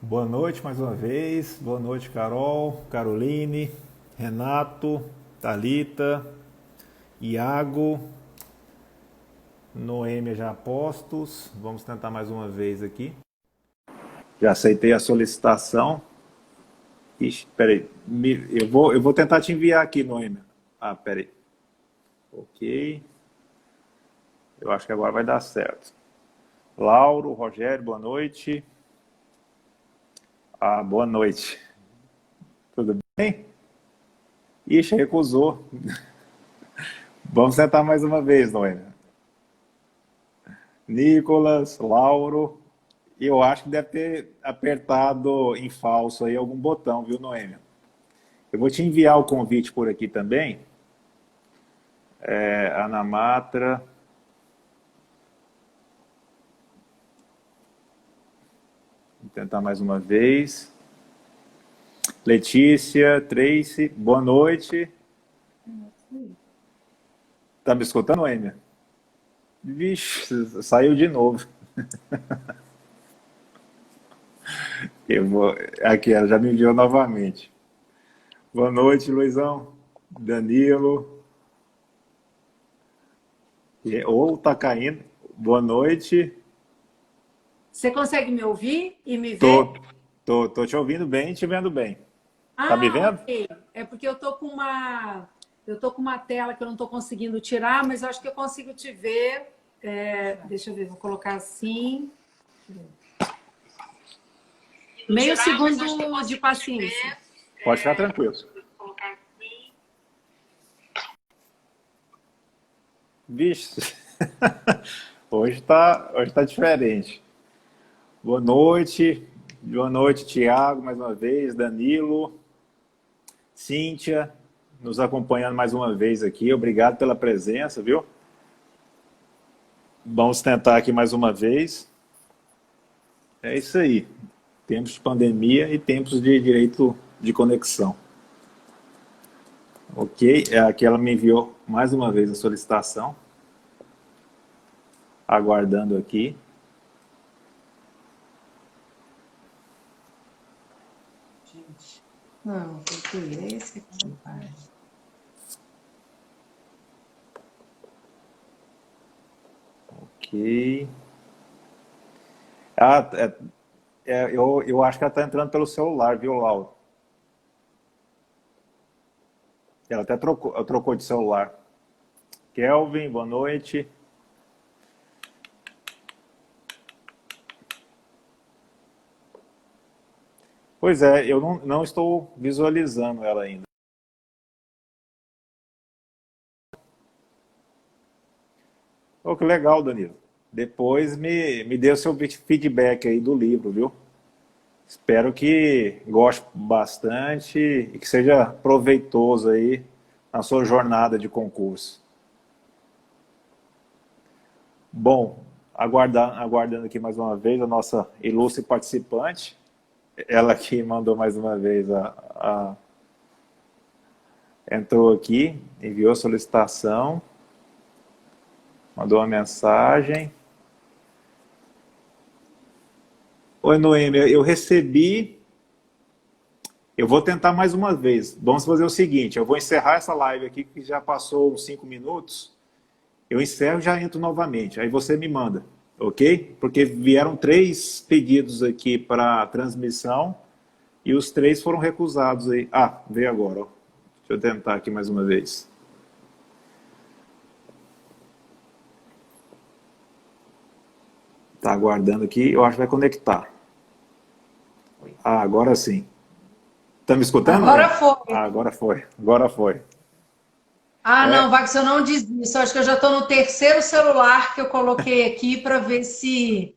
Boa noite mais uma vez. Boa noite, Carol, Caroline, Renato, Talita, Iago, Noêmia já postos. Vamos tentar mais uma vez aqui. Já aceitei a solicitação. Ixi, peraí. Eu vou tentar te enviar aqui, Noêmia. Ah, peraí. Ok. Eu acho que agora vai dar certo. Lauro, Rogério, boa noite. Ah, boa noite. Tudo bem? Ixi, recusou. Vamos tentar mais uma vez, Noêmia. Nicolas, Lauro, eu acho que deve ter apertado em falso aí algum botão, viu, Noêmia? Eu vou te enviar o convite por aqui também. Ana Matra. Vou tentar mais uma vez. Letícia, Tracy, boa noite. Tá me escutando, Noêmia? Vixe, saiu de novo. Aqui, ela já me enviou novamente. Boa noite, Luizão. Danilo. Ou tá caindo. Boa noite. Você consegue me ouvir e me ver? Tô, tô te ouvindo bem e te vendo bem. Tá me Ah, vendo? ok. É porque eu tô com uma tela que eu não estou conseguindo tirar, mas eu acho que eu consigo te ver. Deixa eu ver, vou colocar assim. Meio segundo de paciência. Pode ficar tranquilo. Vixe, hoje tá diferente. Boa noite, Tiago, mais uma vez, Danilo, Cíntia, nos acompanhando mais uma vez aqui. Obrigado pela presença, viu? Vamos tentar aqui mais uma vez. É isso aí. Tempos de pandemia e tempos de direito de conexão. Ok, aqui ela me enviou mais uma vez a solicitação. Aguardando aqui. Gente, não, porque esse aqui, pai. Ok. Ah, eu acho que ela está entrando pelo celular, viu, Laura? Ela até trocou de celular. Kelvin, boa noite. Pois é, eu não estou visualizando ela ainda. Oh, que legal, Danilo. Depois me dê o seu feedback aí do livro, viu? Espero que goste bastante e que seja proveitoso aí na sua jornada de concurso. Bom, aguardando aqui mais uma vez a nossa ilustre participante. Ela que mandou mais uma vez entrou aqui, enviou a solicitação, mandou uma mensagem. Oi, Noêmia, eu recebi. Eu vou tentar mais uma vez. Vamos fazer o seguinte: eu vou encerrar essa live aqui, que já passou uns 5 minutos. Eu encerro e já entro novamente. Aí você me manda, ok? Porque vieram 3 pedidos aqui para transmissão e os 3 foram recusados aí. Ah, veio agora. Ó. Deixa eu tentar aqui mais uma vez. Tá aguardando aqui, eu acho que vai conectar. Ah, agora sim. Tá me escutando, Agora Noemi? foi. Ah, agora foi. Agora foi. Ah, não, É, Vax, eu não desisto. Eu acho que eu já estou no terceiro celular que eu coloquei aqui para ver se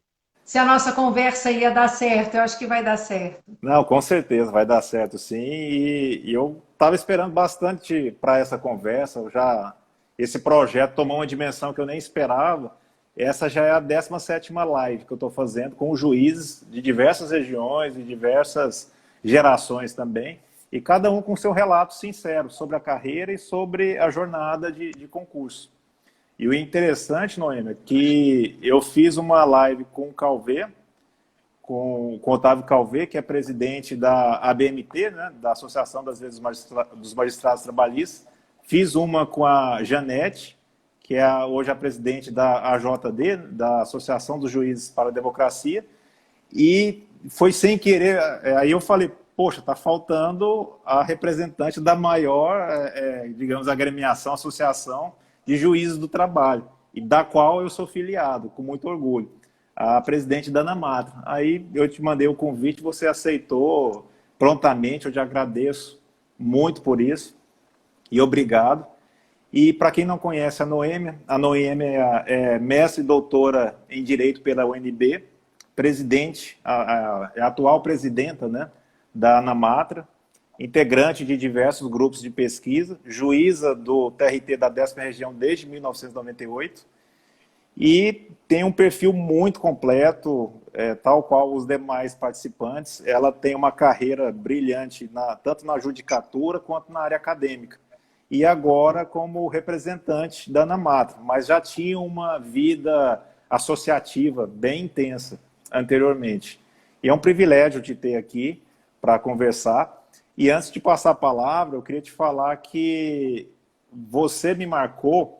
a nossa conversa ia dar certo. Eu acho que vai dar certo. não, com certeza vai dar certo sim. E eu estava esperando bastante para essa conversa. Esse projeto tomou uma dimensão que eu nem esperava. Essa já é a 17ª live que eu estou fazendo com juízes de diversas regiões e diversas gerações também. E cada um com seu relato sincero sobre a carreira e sobre a jornada de concurso. E o interessante, Noêmia, é que eu fiz uma live com o Calvê, com Otávio Calvé, que é presidente da ABMT, né, da Associação das Vezes dos Magistrados Trabalhistas. Fiz uma com a Janete, que é hoje a presidente da AJD, da Associação dos Juízes para a Democracia, e foi sem querer, aí eu falei, poxa, está faltando a representante da maior, digamos, agremiação, associação de juízes do trabalho, e da qual eu sou filiado, com muito orgulho, a presidente da ANAMATRA. Aí eu te mandei o convite, você aceitou prontamente, eu te agradeço muito por isso, e obrigado. E para quem não conhece a Noêmia é mestre e doutora em Direito pela UNB, presidente, é a atual presidenta, né, da ANAMATRA, integrante de diversos grupos de pesquisa, juíza do TRT da 10ª Região desde 1998, e tem um perfil muito completo, tal qual os demais participantes. Ela tem uma carreira brilhante, tanto na judicatura quanto na área acadêmica, e agora como representante da ANAMATRA, mas já tinha uma vida associativa bem intensa anteriormente. E é um privilégio te ter aqui para conversar. E antes de passar a palavra, eu queria te falar que você me marcou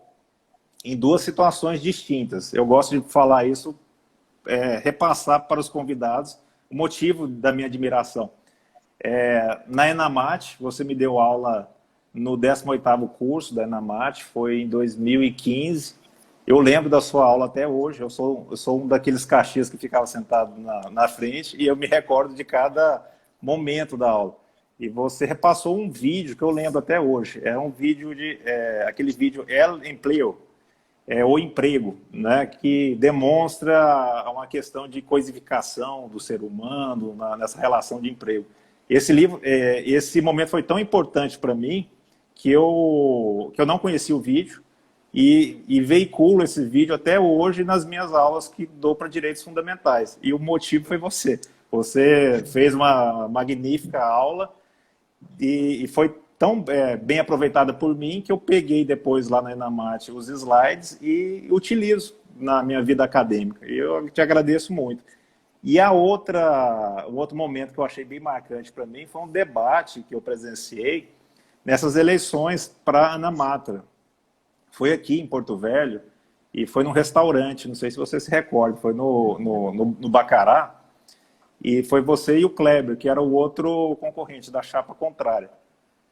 em duas situações distintas. Eu gosto de falar isso, repassar para os convidados o motivo da minha admiração. Na ENAMAT, você me deu aula no 18º curso da ENAMAT, foi em 2015. Eu lembro da sua aula até hoje, eu sou um daqueles caxias que ficava sentado na frente, e eu me recordo de cada momento da aula. E você repassou um vídeo que eu lembro até hoje, é um vídeo aquele vídeo El Empleo, o emprego, né, que demonstra uma questão de coisificação do ser humano nessa relação de emprego. Esse momento foi tão importante para mim que eu não conhecia o vídeo e veiculo esse vídeo até hoje nas minhas aulas que dou para direitos fundamentais. E o motivo foi você. Você fez uma magnífica aula e foi tão bem aproveitada por mim que eu peguei depois lá na ENAMAT os slides e utilizo na minha vida acadêmica. E eu te agradeço muito. E o outro momento que eu achei bem marcante para mim foi um debate que eu presenciei nessas eleições para a ANAMATRA. Foi aqui em Porto Velho e foi num restaurante, não sei se você se recorda, foi no Bacará, e foi você e o Kleber, que era o outro concorrente da chapa contrária.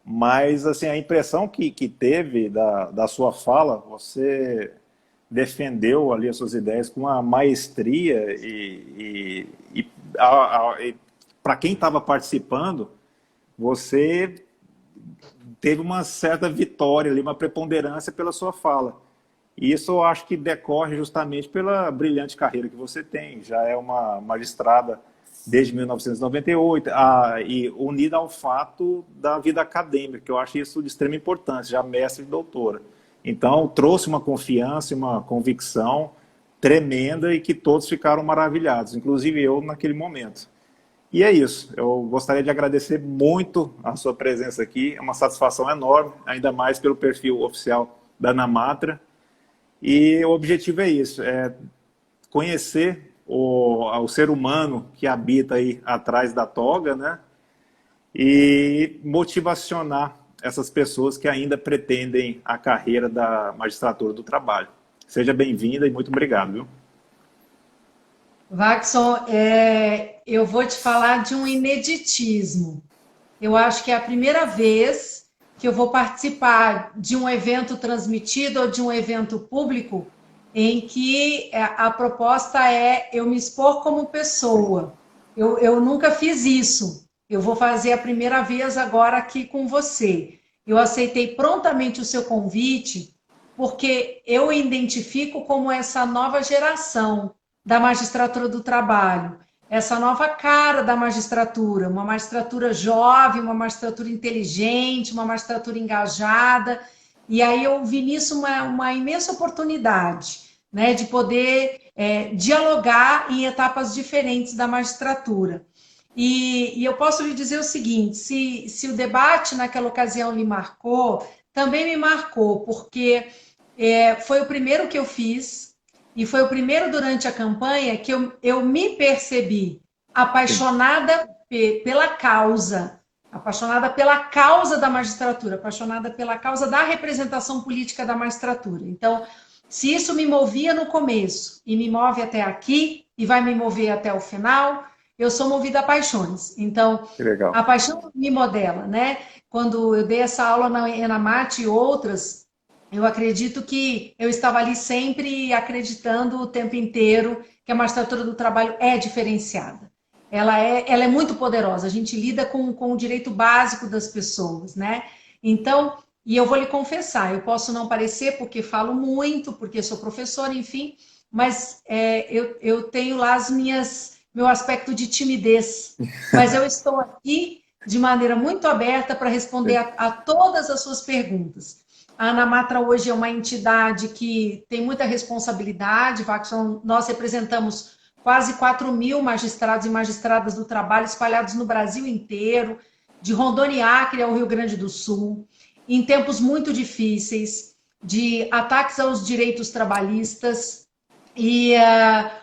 Mas assim, a impressão que teve da sua fala, você defendeu ali as suas ideias com uma maestria e para quem estava participando, você teve uma certa vitória ali, uma preponderância pela sua fala. E isso eu acho que decorre justamente pela brilhante carreira que você tem. Já é uma magistrada desde 1998, e unida ao fato da vida acadêmica, que eu acho isso de extrema importância, já mestre e doutora. Então, trouxe uma confiança e uma convicção tremenda e que todos ficaram maravilhados, inclusive eu naquele momento. E é isso, eu gostaria de agradecer muito a sua presença aqui, é uma satisfação enorme, ainda mais pelo perfil oficial da ANAMATRA. E o objetivo é isso, conhecer o ser humano que habita aí atrás da toga, né? E motivacionar essas pessoas que ainda pretendem a carreira da magistratura do trabalho. Seja bem-vinda e muito obrigado, viu? Waxson, eu vou te falar de um ineditismo. Eu acho que é a primeira vez que eu vou participar de um evento transmitido ou de um evento público em que a proposta é eu me expor como pessoa. Eu nunca fiz isso. Eu vou fazer a primeira vez agora aqui com você. Eu aceitei prontamente o seu convite porque eu identifico como essa nova geração da magistratura do trabalho, essa nova cara da magistratura, uma magistratura jovem, uma magistratura inteligente, uma magistratura engajada, e aí eu vi nisso uma imensa oportunidade, né, de poder dialogar em etapas diferentes da magistratura. E eu posso lhe dizer o seguinte, se o debate naquela ocasião lhe marcou, também me marcou, porque foi o primeiro que eu fiz, e foi o primeiro durante a campanha que eu me percebi apaixonada pela causa da magistratura, apaixonada pela causa da representação política da magistratura. Então, se isso me movia no começo e me move até aqui e vai me mover até o final, eu sou movida a paixões. Então, a paixão me modela, né? Quando eu dei essa aula na ENAMAT e outras, eu acredito que eu estava ali sempre acreditando o tempo inteiro que a magistratura do trabalho é diferenciada. Ela é muito poderosa, a gente lida com o direito básico das pessoas, né? Então, e eu vou lhe confessar, eu posso não parecer porque falo muito, porque sou professora, enfim, mas eu tenho lá meu aspecto de timidez. Mas eu estou aqui de maneira muito aberta para responder a todas as suas perguntas. A ANAMATRA hoje é uma entidade que tem muita responsabilidade, Waxson, nós representamos quase 4.000 magistrados e magistradas do trabalho espalhados no Brasil inteiro, de Rondônia e Acre ao Rio Grande do Sul, em tempos muito difíceis, de ataques aos direitos trabalhistas, e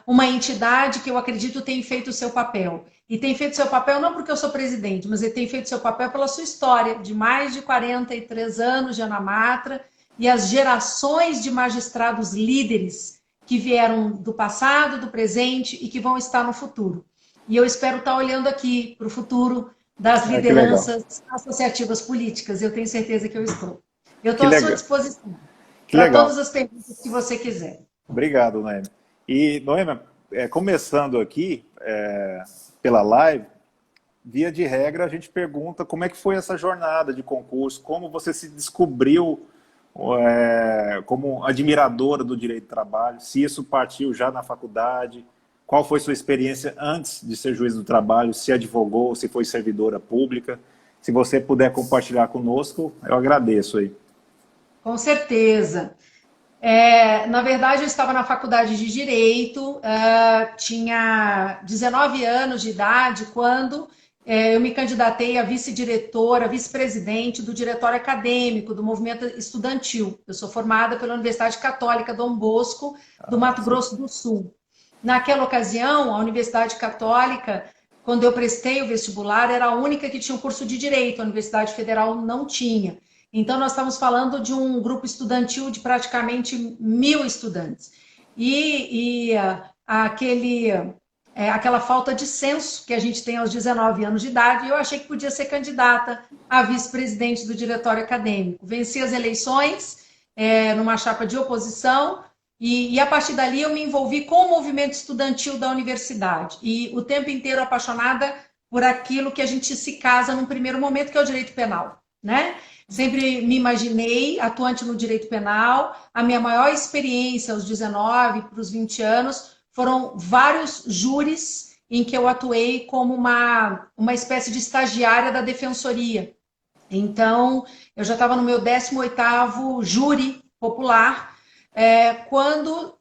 uma entidade que eu acredito tem feito o seu papel. E tem feito seu papel não porque eu sou presidente, mas ele tem feito seu papel pela sua história, de mais de 43 anos de ANAMATRA, e as gerações de magistrados líderes que vieram do passado, do presente e que vão estar no futuro. E eu espero estar olhando aqui para o futuro das lideranças associativas políticas. Eu tenho certeza que eu estou. Eu estou à sua disposição para todas as perguntas que você quiser. Obrigado, Noêmia. E, Noêmia, começando aqui pela live, via de regra, a gente pergunta como é que foi essa jornada de concurso, como você se descobriu como admiradora do direito do trabalho, se isso partiu já na faculdade, qual foi sua experiência antes de ser juiz do trabalho, se advogou, se foi servidora pública. Se você puder compartilhar conosco, eu agradeço aí. Com certeza. Na verdade, eu estava na faculdade de Direito, tinha 19 anos de idade quando eu me candidatei a vice-diretora, vice-presidente do diretório acadêmico do movimento estudantil. Eu sou formada pela Universidade Católica Dom Bosco, do Mato Grosso do Sul. Naquela ocasião, a Universidade Católica, quando eu prestei o vestibular, era a única que tinha um curso de Direito, a Universidade Federal não tinha. Então, nós estamos falando de um grupo estudantil de praticamente 1.000 estudantes. Aquela falta de senso que a gente tem aos 19 anos de idade, eu achei que podia ser candidata a vice-presidente do diretório acadêmico. Venci as eleições numa chapa de oposição e a partir dali eu me envolvi com o movimento estudantil da universidade. E o tempo inteiro apaixonada por aquilo que a gente se casa num primeiro momento, que é o direito penal, né? Sempre me imaginei atuante no direito penal. A minha maior experiência aos 19 para os 20 anos foram vários júris em que eu atuei como uma espécie de estagiária da defensoria. Então, eu já estava no meu 18º júri popular, quando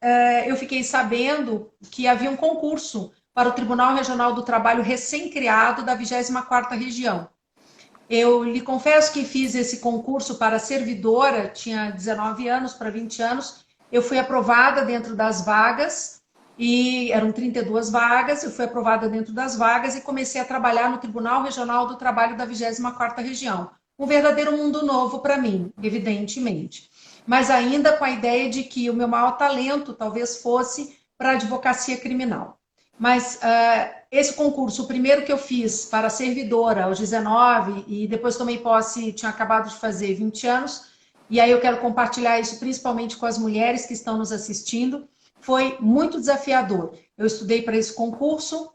eu fiquei sabendo que havia um concurso para o Tribunal Regional do Trabalho recém-criado da 24ª Região. Eu lhe confesso que fiz esse concurso para servidora, tinha 19 anos para 20 anos, eu fui aprovada dentro das vagas, e eram 32 vagas, eu fui aprovada dentro das vagas e comecei a trabalhar no Tribunal Regional do Trabalho da 24ª Região. Um verdadeiro mundo novo para mim, evidentemente. Mas ainda com a ideia de que o meu maior talento talvez fosse para a advocacia criminal. Mas esse concurso, o primeiro que eu fiz para servidora aos 19 e depois tomei posse, tinha acabado de fazer 20 anos, e aí eu quero compartilhar isso principalmente com as mulheres que estão nos assistindo, foi muito desafiador. Eu estudei para esse concurso,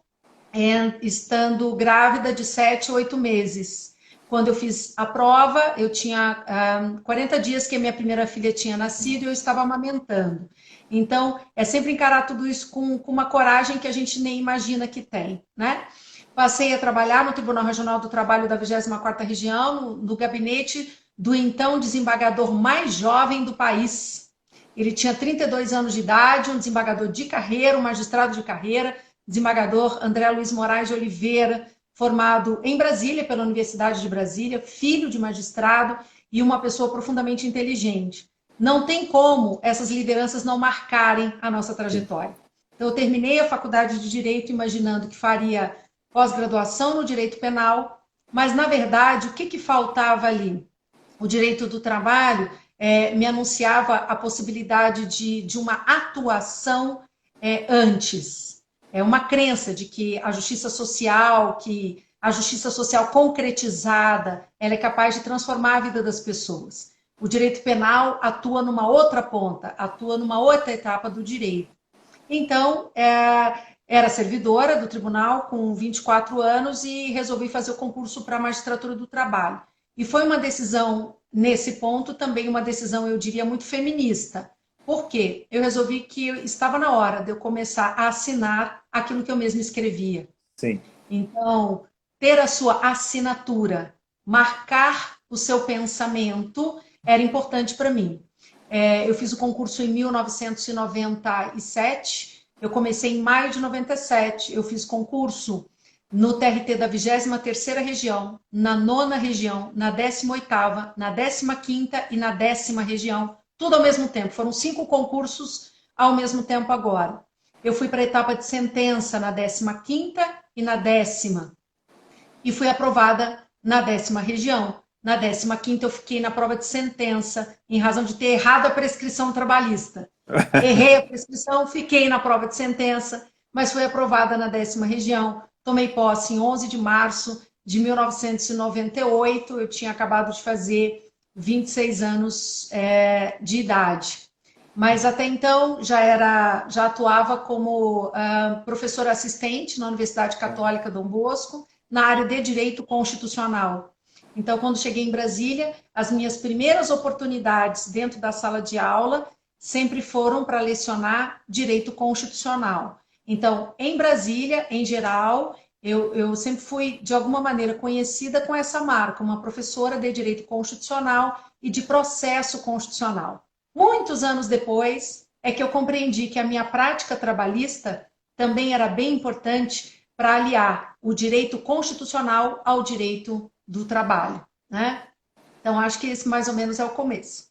estando grávida de 7, 8 meses. Quando eu fiz a prova, eu tinha 40 dias que a minha primeira filha tinha nascido e eu estava amamentando. Então, é sempre encarar tudo isso com uma coragem que a gente nem imagina que tem, né? Passei a trabalhar no Tribunal Regional do Trabalho da 24ª Região, no gabinete do então desembargador mais jovem do país. Ele tinha 32 anos de idade, um desembargador de carreira, um magistrado de carreira, desembargador André Luiz Moraes de Oliveira, formado em Brasília, pela Universidade de Brasília, filho de magistrado e uma pessoa profundamente inteligente. Não tem como essas lideranças não marcarem a nossa trajetória. Então, eu terminei a faculdade de Direito imaginando que faria pós-graduação no direito penal, mas, na verdade, o que faltava ali? O direito do trabalho me anunciava a possibilidade de uma atuação antes. É uma crença de que a justiça social concretizada, ela é capaz de transformar a vida das pessoas. O direito penal atua numa outra ponta, atua numa outra etapa do direito. Então, era servidora do tribunal com 24 anos e resolvi fazer o concurso para a magistratura do trabalho. E foi uma decisão, nesse ponto, também uma decisão, eu diria, muito feminista. Por quê? Eu resolvi que estava na hora de eu começar a assinar aquilo que eu mesma escrevia. Sim. Então, ter a sua assinatura, marcar o seu pensamento, era importante para mim. Eu fiz o concurso em 1997, eu comecei em maio de 97, eu fiz concurso no TRT da 23ª região, na 9ª região, na 18ª, na 15ª e na 10ª região, tudo ao mesmo tempo. Foram 5 concursos ao mesmo tempo agora. Eu fui para a etapa de sentença na 15ª e na 10ª, e fui aprovada na 10ª região. Na 15ª eu fiquei na prova de sentença, em razão de ter errado a prescrição trabalhista. Errei a prescrição, fiquei na prova de sentença, mas fui aprovada na 10ª região. Tomei posse em 11 de março de 1998, eu tinha acabado de fazer 26 anos de idade. Mas até então já atuava como professora assistente na Universidade Católica Dom Bosco, na área de Direito Constitucional. Então, quando cheguei em Brasília, as minhas primeiras oportunidades dentro da sala de aula sempre foram para lecionar Direito Constitucional. Então, em Brasília, em geral, eu sempre fui, de alguma maneira, conhecida com essa marca, uma professora de Direito Constitucional e de Processo Constitucional. Muitos anos depois, é que eu compreendi que a minha prática trabalhista também era bem importante para aliar o direito constitucional ao direito do trabalho, né? Então, acho que esse mais ou menos é o começo.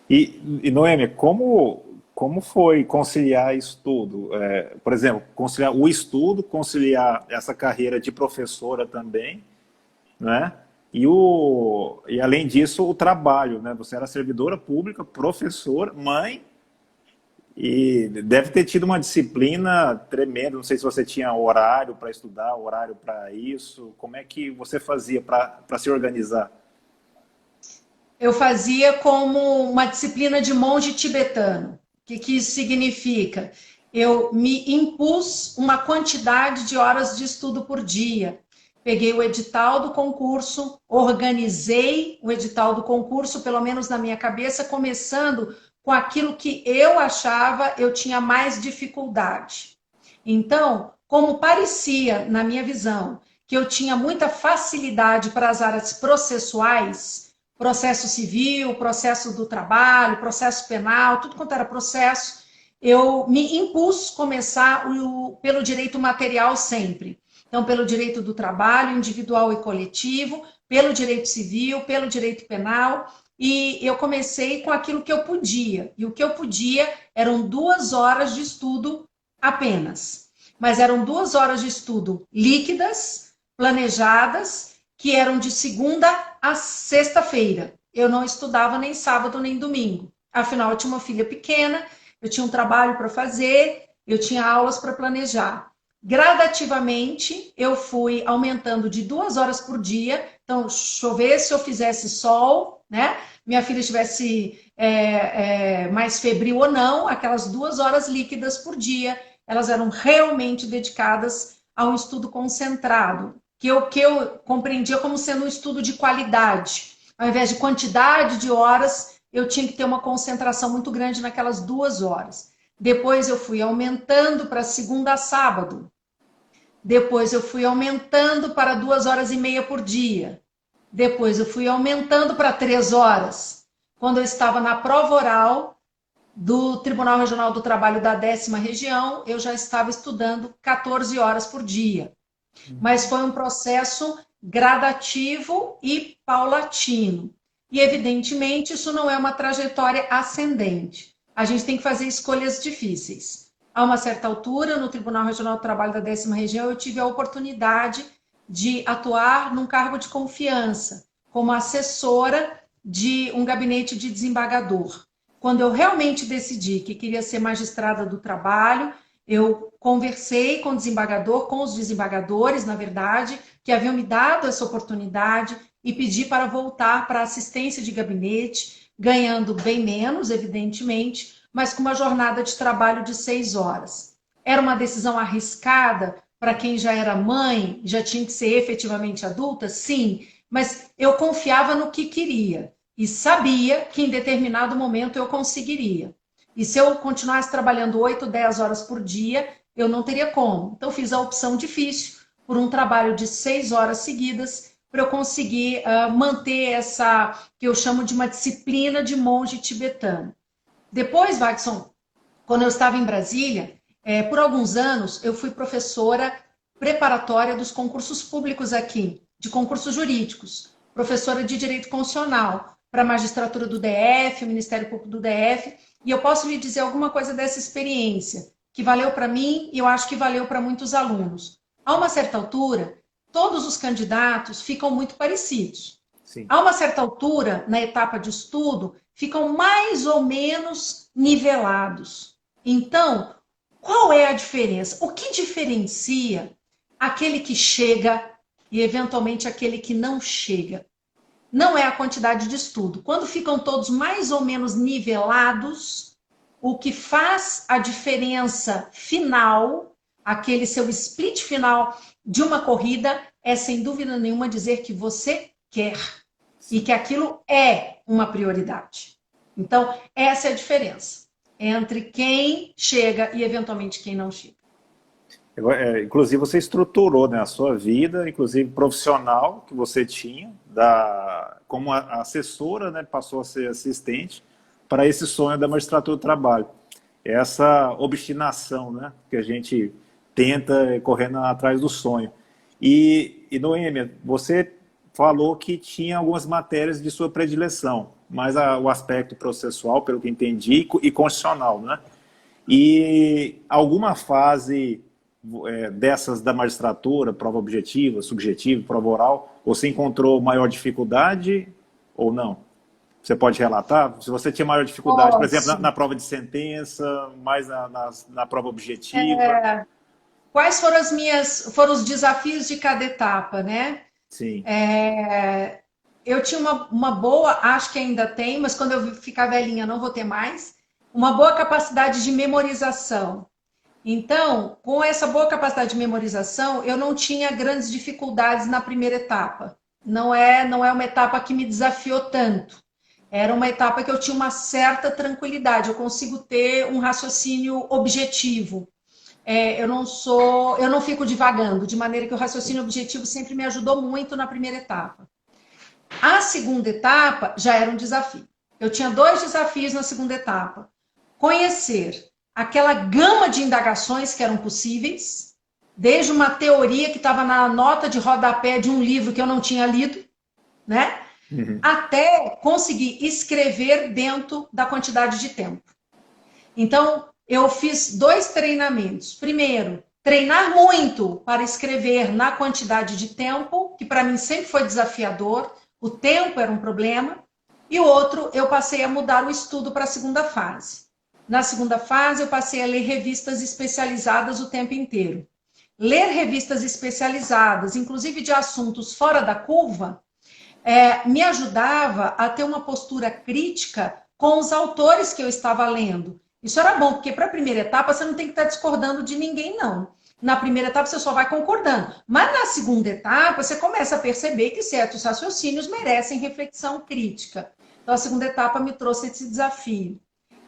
E Noêmia, como foi conciliar isso tudo? Por exemplo, conciliar o estudo, conciliar essa carreira de professora também, né? E além disso, o trabalho, né? Você era servidora pública, professora, mãe, e deve ter tido uma disciplina tremenda. Não sei se você tinha horário para estudar, horário para isso. Como é que você fazia para se organizar? Eu fazia como uma disciplina de monge tibetano. O que isso significa? Eu me impus uma quantidade de horas de estudo por dia. Peguei o edital do concurso, organizei o edital do concurso, pelo menos na minha cabeça, começando com aquilo que eu achava eu tinha mais dificuldade. Então, como parecia, na minha visão, que eu tinha muita facilidade para as áreas processuais, processo civil, processo do trabalho, processo penal, tudo quanto era processo, eu me impus começar pelo direito material sempre. Então, pelo direito do trabalho, individual e coletivo, pelo direito civil, pelo direito penal, e eu comecei com aquilo que eu podia. E o que eu podia eram 2 horas de estudo apenas. Mas eram 2 horas de estudo líquidas, planejadas, que eram de segunda a sexta-feira. Eu não estudava nem sábado nem domingo. Afinal, eu tinha uma filha pequena, eu tinha um trabalho para fazer, eu tinha aulas para planejar. Gradativamente, eu fui aumentando de 2 horas por dia. Então, chovesse ou fizesse sol, né? Minha filha estivesse mais febril ou não, aquelas 2 horas líquidas por dia, elas eram realmente dedicadas a um estudo concentrado, que eu compreendia como sendo um estudo de qualidade. Ao invés de quantidade de horas, eu tinha que ter uma concentração muito grande naquelas 2 horas. Depois eu fui aumentando para segunda a sábado. Depois eu fui aumentando para 2 horas e meia por dia. Depois eu fui aumentando para 3 horas. Quando eu estava na prova oral do Tribunal Regional do Trabalho da 10ª região, eu já estava estudando 14 horas por dia. Mas foi um processo gradativo e paulatino. E, evidentemente, isso não é uma trajetória ascendente. A gente tem que fazer escolhas difíceis. A uma certa altura, no Tribunal Regional do Trabalho da 10ª Região, eu tive a oportunidade de atuar num cargo de confiança, como assessora de um gabinete de desembargador. Quando eu realmente decidi que queria ser magistrada do trabalho, eu conversei com o desembargador, com os desembargadores, na verdade, que haviam me dado essa oportunidade e pedi para voltar para assistência de gabinete, ganhando bem menos, evidentemente, mas com uma jornada de trabalho de 6 horas. Era uma decisão arriscada para quem já era mãe, já tinha que ser efetivamente adulta? Sim, mas eu confiava no que queria e sabia que em determinado momento eu conseguiria. E se eu continuasse trabalhando 8, 10 horas por dia, eu não teria como. Então, fiz a opção difícil por um trabalho de 6 horas seguidas para eu conseguir manter essa, que eu chamo de uma disciplina de monge tibetano. Depois, Watson, quando eu estava em Brasília, por alguns anos, eu fui professora preparatória dos concursos públicos aqui, de concursos jurídicos, professora de Direito Constitucional, para a magistratura do DF, o Ministério Público do DF, e eu posso lhe dizer alguma coisa dessa experiência, que valeu para mim e eu acho que valeu para muitos alunos. A uma certa altura, todos os candidatos ficam muito parecidos. Sim. A uma certa altura, na etapa de estudo, ficam mais ou menos nivelados. Então, qual é a diferença? O que diferencia aquele que chega e, eventualmente, aquele que não chega? Não é a quantidade de estudo. Quando ficam todos mais ou menos nivelados, o que faz a diferença final, aquele seu split final de uma corrida, é, sem dúvida nenhuma, dizer que você quer e que aquilo é uma prioridade. Então, essa é a diferença entre quem chega e, eventualmente, quem não chega. Inclusive, você estruturou, né, a sua vida, inclusive profissional que você tinha, como assessora, né, passou a ser assistente, para esse sonho da magistratura do trabalho. Essa obstinação, né, que a gente tenta correndo atrás do sonho. E Noêmia, você falou que tinha algumas matérias de sua predileção, mas o aspecto processual, pelo que entendi, e constitucional, né? E alguma fase dessas da magistratura, prova objetiva, subjetiva, prova oral, você encontrou maior dificuldade ou não? Você pode relatar? Se você tinha maior dificuldade, por exemplo, na prova de sentença, mais na prova objetiva. Quais foram os desafios de cada etapa, né? Sim. Eu tinha uma boa, acho que ainda tem, mas quando eu ficar velhinha não vou ter mais, uma boa capacidade de memorização. Então, com essa boa capacidade de memorização, eu não tinha grandes dificuldades na primeira etapa. Não é uma etapa que me desafiou tanto. Era uma etapa que eu tinha uma certa tranquilidade, eu consigo ter um raciocínio objetivo. Eu não fico divagando, de maneira que o raciocínio objetivo sempre me ajudou muito na primeira etapa. A segunda etapa já era um desafio. Eu tinha 2 desafios na segunda etapa. Conhecer aquela gama de indagações que eram possíveis, desde uma teoria que estava na nota de rodapé de um livro que eu não tinha lido, né? Até conseguir escrever dentro da quantidade de tempo. Então, eu fiz 2 treinamentos. Primeiro, treinar muito para escrever na quantidade de tempo, que para mim sempre foi desafiador, o tempo era um problema. E o outro, eu passei a mudar o estudo para a segunda fase. Na segunda fase, eu passei a ler revistas especializadas o tempo inteiro. Ler revistas especializadas, inclusive de assuntos fora da curva, me ajudava a ter uma postura crítica com os autores que eu estava lendo. Isso era bom, porque para a primeira etapa você não tem que estar discordando de ninguém, não. Na primeira etapa você só vai concordando. Mas na segunda etapa você começa a perceber que certos raciocínios merecem reflexão crítica. Então a segunda etapa me trouxe esse desafio.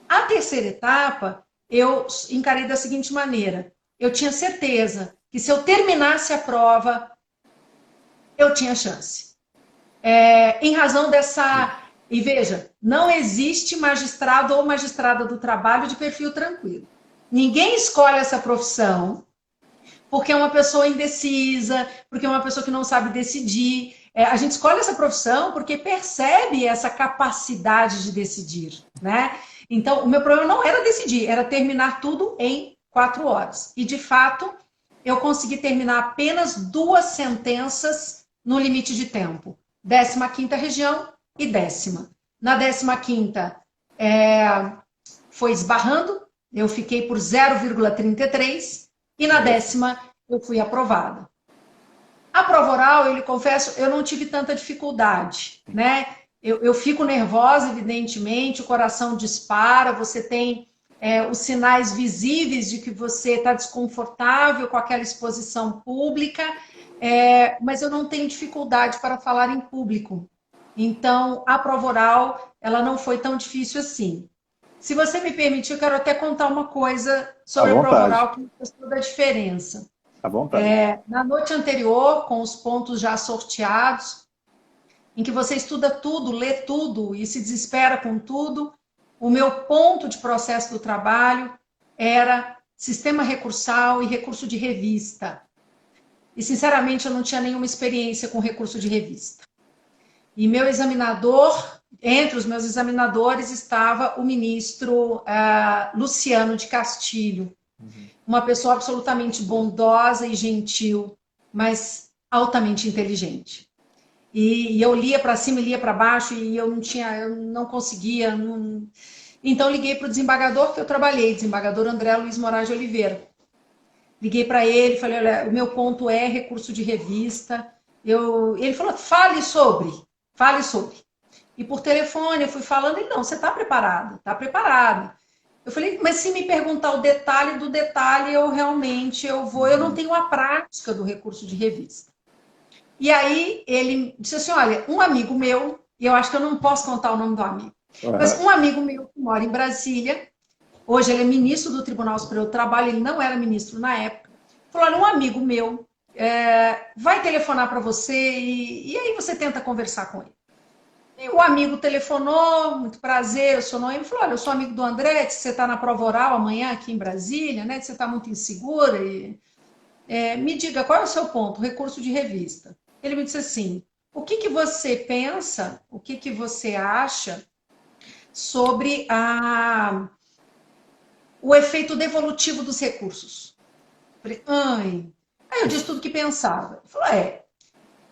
A terceira etapa eu encarei da seguinte maneira. Eu tinha certeza que se eu terminasse a prova, eu tinha chance. Em razão dessa... E veja, não existe magistrado ou magistrada do trabalho de perfil tranquilo. Ninguém escolhe essa profissão porque é uma pessoa indecisa, porque é uma pessoa que não sabe decidir. A gente escolhe essa profissão porque percebe essa capacidade de decidir, né? Então, o meu problema não era decidir, era terminar tudo em 4 horas. E, de fato, eu consegui terminar apenas 2 sentenças no limite de tempo. 15ª região e 10ª. Na 15ª, foi esbarrando, eu fiquei por 0,33, e na 10ª eu fui aprovada. A prova oral, eu lhe confesso, eu não tive tanta dificuldade, né? Eu fico nervosa, evidentemente, o coração dispara, você tem os sinais visíveis de que você está desconfortável com aquela exposição pública, mas eu não tenho dificuldade para falar em público. Então, a prova oral, ela não foi tão difícil assim. Se você me permitir, eu quero até contar uma coisa sobre a prova oral que faz toda a diferença. À vontade. Na noite anterior, com os pontos já sorteados, em que você estuda tudo, lê tudo e se desespera com tudo, o meu ponto de processo do trabalho era sistema recursal e recurso de revista. E, sinceramente, eu não tinha nenhuma experiência com recurso de revista. E meu examinador, entre os meus examinadores, estava o ministro Luciano de Castilho, uma pessoa absolutamente bondosa e gentil, mas altamente inteligente. E eu lia para cima e lia para baixo e eu não conseguia. Então liguei para o desembargador que eu trabalhei, desembargador André Luiz Moraes de Oliveira. Liguei para ele, falei, olha, o meu ponto é recurso de revista. Ele falou, fale sobre. E por telefone eu fui falando, ele, não, você está preparado, está preparado. Eu falei, mas se me perguntar o detalhe do detalhe, eu não tenho a prática do recurso de revista. E aí ele disse assim, olha, um amigo meu, e eu acho que eu não posso contar o nome do amigo, mas um amigo meu que mora em Brasília, hoje ele é ministro do Tribunal Superior do Trabalho, ele não era ministro na época, falou, olha, um amigo meu vai telefonar para você e aí você tenta conversar com ele. E o amigo telefonou, muito prazer, eu sou Noemi, falou, olha, eu sou amigo do André, você está na prova oral amanhã aqui em Brasília, né? Você está muito insegura, me diga, qual é o seu ponto? Recurso de revista. Ele me disse assim, o que você pensa, o que você acha sobre o efeito devolutivo dos recursos? Eu falei, Aí eu disse tudo o que pensava. Ele falou,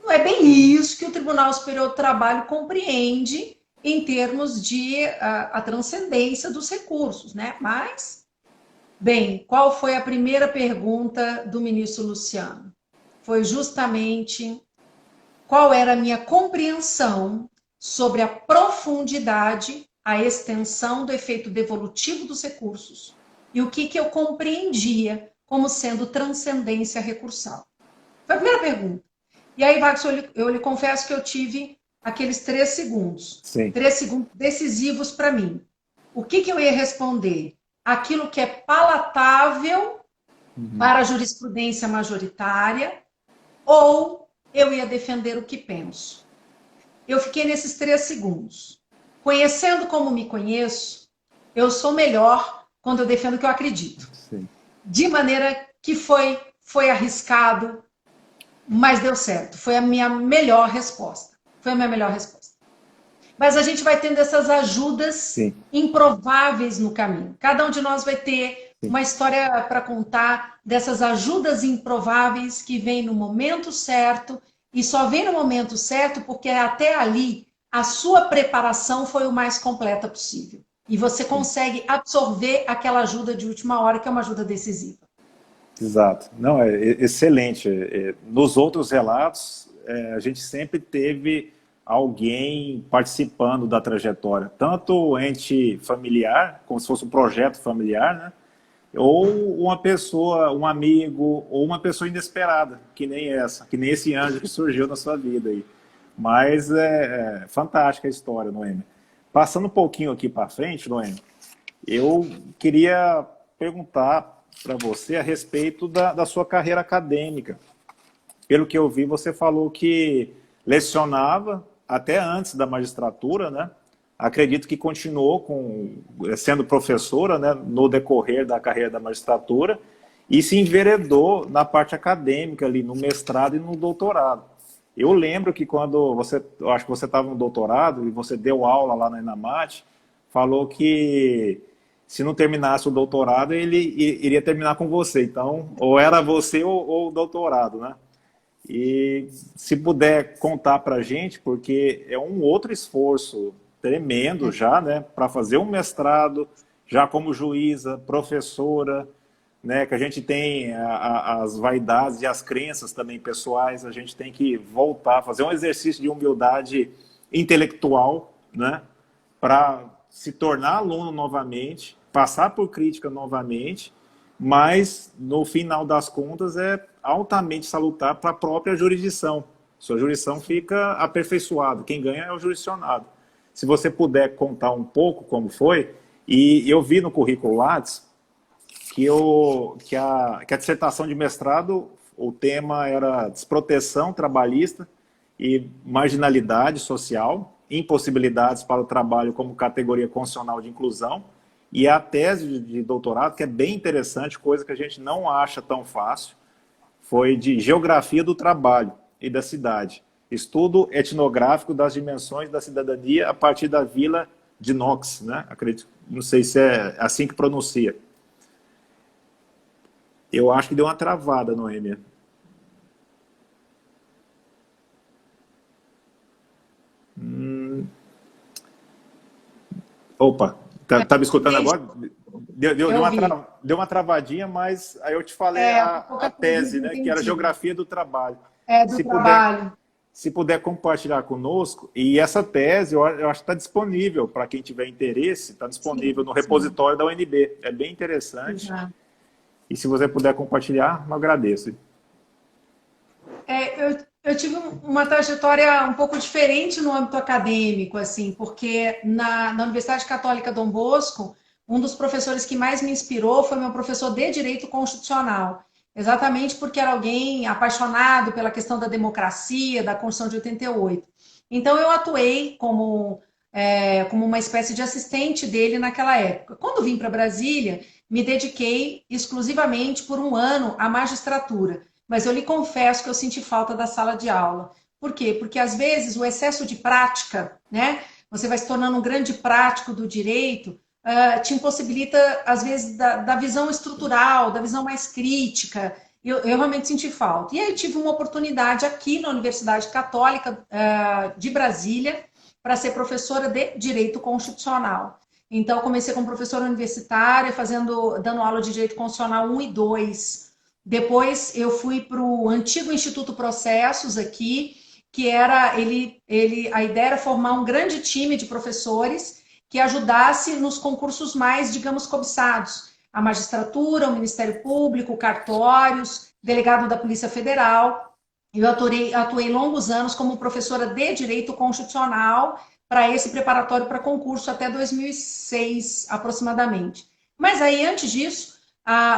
não é bem isso que o Tribunal Superior do Trabalho compreende em termos de a transcendência dos recursos, né? Mas, bem, qual foi a primeira pergunta do ministro Luciano? Foi justamente qual era a minha compreensão sobre a profundidade, a extensão do efeito devolutivo dos recursos e o que eu compreendia como sendo transcendência recursal. Foi a primeira pergunta. E aí, Max, eu lhe confesso que eu tive aqueles 3 segundos. Sim. 3 segundos decisivos para mim. O que eu ia responder? Aquilo que é palatável para a jurisprudência majoritária ou eu ia defender o que penso? Eu fiquei nesses 3 segundos. Conhecendo como me conheço, eu sou melhor quando eu defendo o que eu acredito. Sim. De maneira que foi arriscado, mas deu certo. Foi a minha melhor resposta. Mas a gente vai tendo essas ajudas improváveis no caminho. Cada um de nós vai ter uma história para contar dessas ajudas improváveis que vêm no momento certo e só vem no momento certo porque até ali a sua preparação foi o mais completa possível. E você consegue absorver aquela ajuda de última hora, que é uma ajuda decisiva. Exato. Não, é excelente. Nos outros relatos, a gente sempre teve alguém participando da trajetória, tanto o ente familiar, como se fosse um projeto familiar, né? Ou uma pessoa, um amigo, ou uma pessoa inesperada, que nem esse anjo que surgiu na sua vida aí. Mas é fantástica a história, Noemi. Passando um pouquinho aqui para frente, Noemi, eu queria perguntar para você a respeito da sua carreira acadêmica. Pelo que eu vi, você falou que lecionava até antes da magistratura, né? Acredito que continuou sendo professora, né, no decorrer da carreira da magistratura e se enveredou na parte acadêmica, ali, no mestrado e no doutorado. Eu lembro que eu acho que você estava no doutorado e você deu aula lá na ENAMAT, falou que se não terminasse o doutorado, ele iria terminar com você. Então, ou era você ou o doutorado, né? E se puder contar para a gente, porque é um outro esforço tremendo já, né, para fazer um mestrado, já como juíza, professora, né, que a gente tem as vaidades e as crenças também pessoais, a gente tem que voltar, fazer um exercício de humildade intelectual, né, para se tornar aluno novamente, passar por crítica novamente, mas no final das contas é altamente salutar para a própria jurisdição. Sua jurisdição fica aperfeiçoada, quem ganha é o jurisdicionado. Se você puder contar um pouco como foi, e eu vi no currículo Lattes que a dissertação de mestrado, o tema era desproteção trabalhista e marginalidade social, impossibilidades para o trabalho como categoria constitucional de inclusão, e a tese de doutorado, que é bem interessante, coisa que a gente não acha tão fácil, foi de geografia do trabalho e da cidade. Estudo etnográfico das dimensões da cidadania a partir da vila de Knox, né? Acredito, não sei se é assim que pronuncia. Eu acho que deu uma travada, Noêmia. Opa, tá me escutando agora? Deu uma travadinha, mas aí eu te falei a tese, né, que era geografia do trabalho. Do trabalho. Se puder compartilhar conosco, e essa tese eu acho que está disponível para quem tiver interesse, está disponível no repositório da UNB. É bem interessante. Exato. E se você puder compartilhar, eu agradeço. Eu tive uma trajetória um pouco diferente no âmbito acadêmico, assim, porque na Universidade Católica Dom Bosco, um dos professores que mais me inspirou foi meu professor de Direito Constitucional, exatamente porque era alguém apaixonado pela questão da democracia, da Constituição de 88. Então, eu atuei como uma espécie de assistente dele naquela época. Quando vim para Brasília, me dediquei exclusivamente por um ano à magistratura. Mas eu lhe confesso que eu senti falta da sala de aula. Por quê? Porque, às vezes, o excesso de prática, né? Você vai se tornando um grande prático do direito, te impossibilita, às vezes, da visão estrutural, da visão mais crítica. Eu realmente senti falta. E aí eu tive uma oportunidade aqui na Universidade Católica de Brasília para ser professora de Direito Constitucional. Então, eu comecei como professora universitária, dando aula de Direito Constitucional 1 e 2. Depois eu fui para o antigo Instituto Processos aqui, que era a ideia era formar um grande time de professores que ajudasse nos concursos mais, digamos, cobiçados. A magistratura, o Ministério Público, cartórios, delegado da Polícia Federal. Eu atuei longos anos como professora de Direito Constitucional para esse preparatório para concurso até 2006, aproximadamente. Mas aí, antes disso,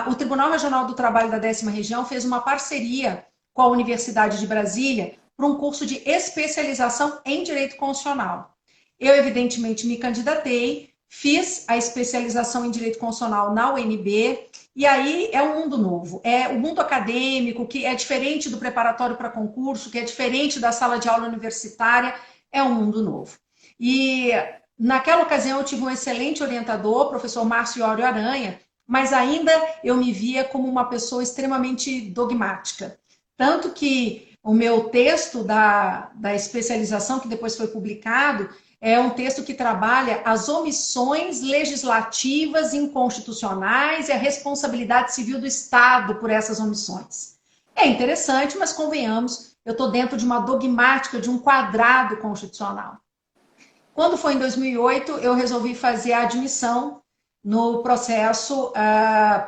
o Tribunal Regional do Trabalho da 10ª Região fez uma parceria com a Universidade de Brasília para um curso de especialização em Direito Constitucional. Eu, evidentemente, me candidatei, fiz a especialização em Direito Constitucional na UNB, e aí é um mundo novo. É o mundo acadêmico, que é diferente do preparatório para concurso, que é diferente da sala de aula universitária, é um mundo novo. E naquela ocasião eu tive um excelente orientador, o professor Márcio Iório Aranha, mas ainda eu me via como uma pessoa extremamente dogmática. Tanto que o meu texto da especialização, que depois foi publicado, é um texto que trabalha as omissões legislativas inconstitucionais e a responsabilidade civil do Estado por essas omissões. É interessante, mas convenhamos, eu estou dentro de uma dogmática, de um quadrado constitucional. Quando foi em 2008, eu resolvi fazer a admissão no processo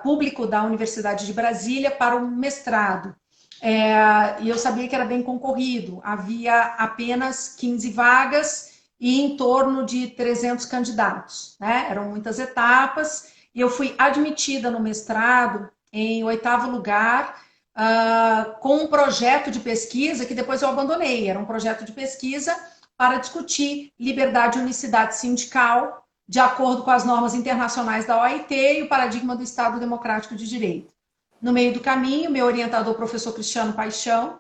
público da Universidade de Brasília para o mestrado. E eu sabia que era bem concorrido, havia apenas 15 vagas e em torno de 300 candidatos, né? Eram muitas etapas, e eu fui admitida no mestrado em 8º lugar, com um projeto de pesquisa que depois eu abandonei. Era um projeto de pesquisa para discutir liberdade e unicidade sindical, de acordo com as normas internacionais da OIT e o paradigma do Estado Democrático de Direito. No meio do caminho, meu orientador, professor Cristiano Paixão,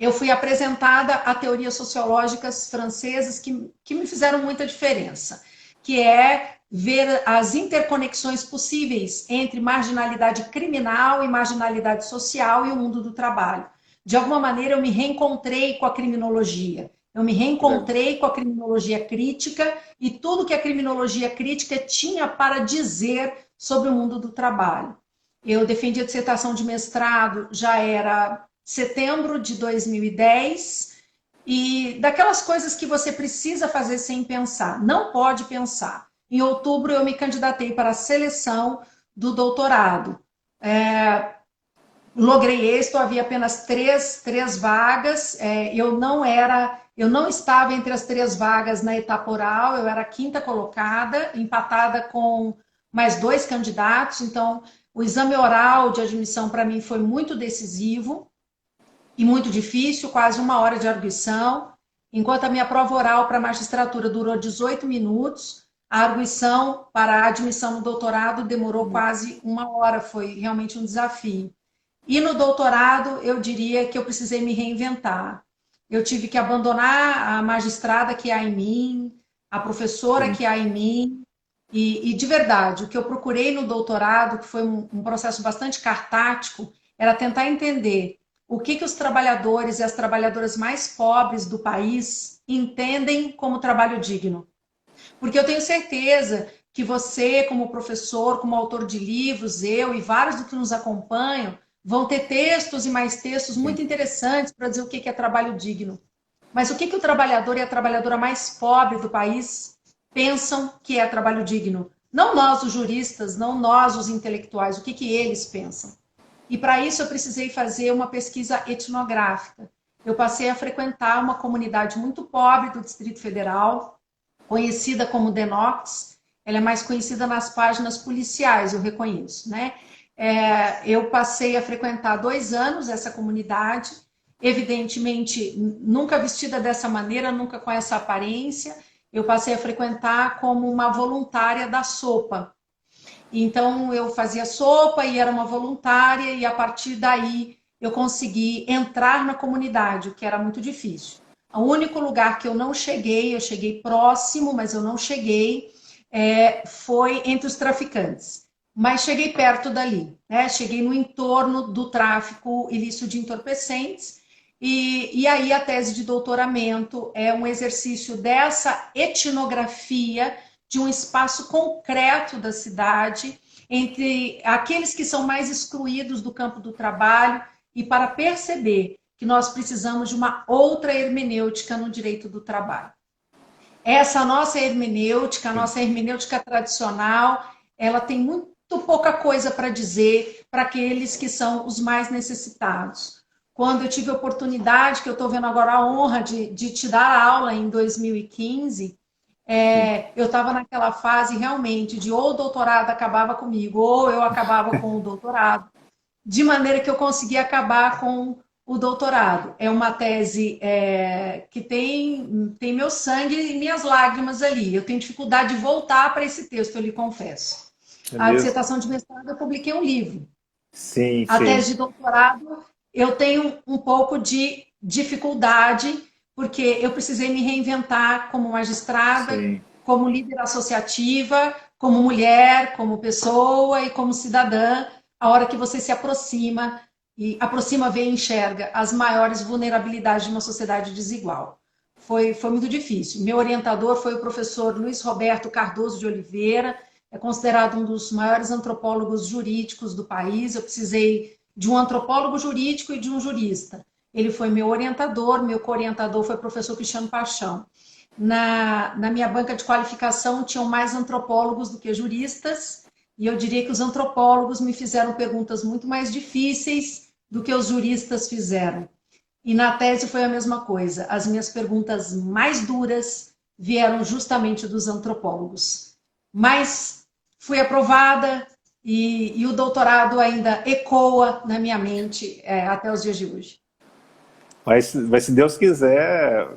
eu fui apresentada a teorias sociológicas francesas que me fizeram muita diferença, que é ver as interconexões possíveis entre marginalidade criminal e marginalidade social e o mundo do trabalho. De alguma maneira, eu me reencontrei com a criminologia. Eu me reencontrei com a criminologia crítica e tudo que a criminologia crítica tinha para dizer sobre o mundo do trabalho. Eu defendi a dissertação de mestrado, já era setembro de 2010, e daquelas coisas que você precisa fazer sem pensar, não pode pensar. Em outubro, eu me candidatei para a seleção do doutorado. Logrei êxito, havia apenas três vagas, eu não estava entre as 3 vagas na etapa oral, eu era a 5ª colocada, empatada com mais 2 candidatos, então o exame oral de admissão para mim foi muito decisivo e muito difícil, quase 1 hora de arguição, enquanto a minha prova oral para a magistratura durou 18 minutos, a arguição para a admissão no doutorado demorou quase 1 hora, foi realmente um desafio. E no doutorado, eu diria que eu precisei me reinventar. Eu tive que abandonar a magistrada que há em mim, a professora que há em mim, e de verdade, o que eu procurei no doutorado, que foi um processo bastante cartático, era tentar entender o que os trabalhadores e as trabalhadoras mais pobres do país entendem como trabalho digno. Porque eu tenho certeza que você, como professor, como autor de livros, eu e vários do que nos acompanham, vão ter textos e mais textos muito interessantes para dizer o que é trabalho digno. Mas o que o trabalhador e a trabalhadora mais pobre do país pensam que é trabalho digno? Não nós, os juristas, não nós, os intelectuais, o que eles pensam? E para isso eu precisei fazer uma pesquisa etnográfica. Eu passei a frequentar uma comunidade muito pobre do Distrito Federal, conhecida como Denox. Ela é mais conhecida nas páginas policiais, eu reconheço, né? Eu passei a frequentar 2 anos essa comunidade, evidentemente nunca vestida dessa maneira, nunca com essa aparência. Eu passei a frequentar como uma voluntária da sopa. Então eu fazia sopa e era uma voluntária, e a partir daí eu consegui entrar na comunidade, o que era muito difícil. O único lugar que eu cheguei próximo, mas eu não cheguei, foi entre os traficantes. Mas cheguei perto dali, né? Cheguei no entorno do tráfico ilícito de entorpecentes, e aí a tese de doutoramento é um exercício dessa etnografia de um espaço concreto da cidade, entre aqueles que são mais excluídos do campo do trabalho, e para perceber que nós precisamos de uma outra hermenêutica no direito do trabalho. Essa nossa hermenêutica, a nossa hermenêutica tradicional, ela tem muito pouca coisa para dizer para aqueles que são os mais necessitados. Quando eu tive a oportunidade, que eu estou vendo agora a honra de te dar aula em 2015, eu estava naquela fase realmente de ou o doutorado acabava comigo, ou eu acabava com o doutorado, de maneira que eu consegui acabar com o doutorado. É uma tese que tem meu sangue e minhas lágrimas ali. Eu tenho dificuldade de voltar para esse texto, eu lhe confesso. A dissertação de mestrado, eu publiquei um livro. Sim, a sim. tese de doutorado, eu tenho um pouco de dificuldade, porque eu precisei me reinventar como magistrada, Sim. como líder associativa, como mulher, como pessoa e como cidadã, a hora que você se aproxima, vê e enxerga as maiores vulnerabilidades de uma sociedade desigual. Foi muito difícil. Meu orientador foi o professor Luiz Roberto Cardoso de Oliveira, é considerado um dos maiores antropólogos jurídicos do país. Eu precisei de um antropólogo jurídico e de um jurista. Ele foi meu orientador, meu co-orientador foi o professor Cristiano Paixão. Na minha banca de qualificação tinham mais antropólogos do que juristas, e eu diria que os antropólogos me fizeram perguntas muito mais difíceis do que os juristas fizeram. E na tese foi a mesma coisa. As minhas perguntas mais duras vieram justamente dos antropólogos. Mas fui aprovada e o doutorado ainda ecoa na minha mente até os dias de hoje. Mas se Deus quiser,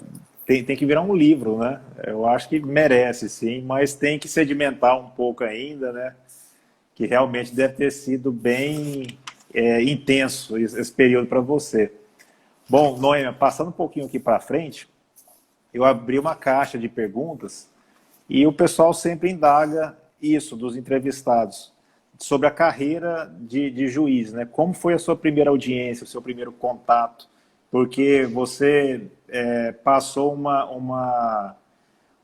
tem que virar um livro, né? Eu acho que merece, sim, mas tem que sedimentar um pouco ainda, né? Que realmente deve ter sido bem intenso esse período para você. Bom, Noêmia, passando um pouquinho aqui para frente, eu abri uma caixa de perguntas e o pessoal sempre indaga isso, dos entrevistados, sobre a carreira de juiz, né? Como foi a sua primeira audiência, o seu primeiro contato? Porque você passou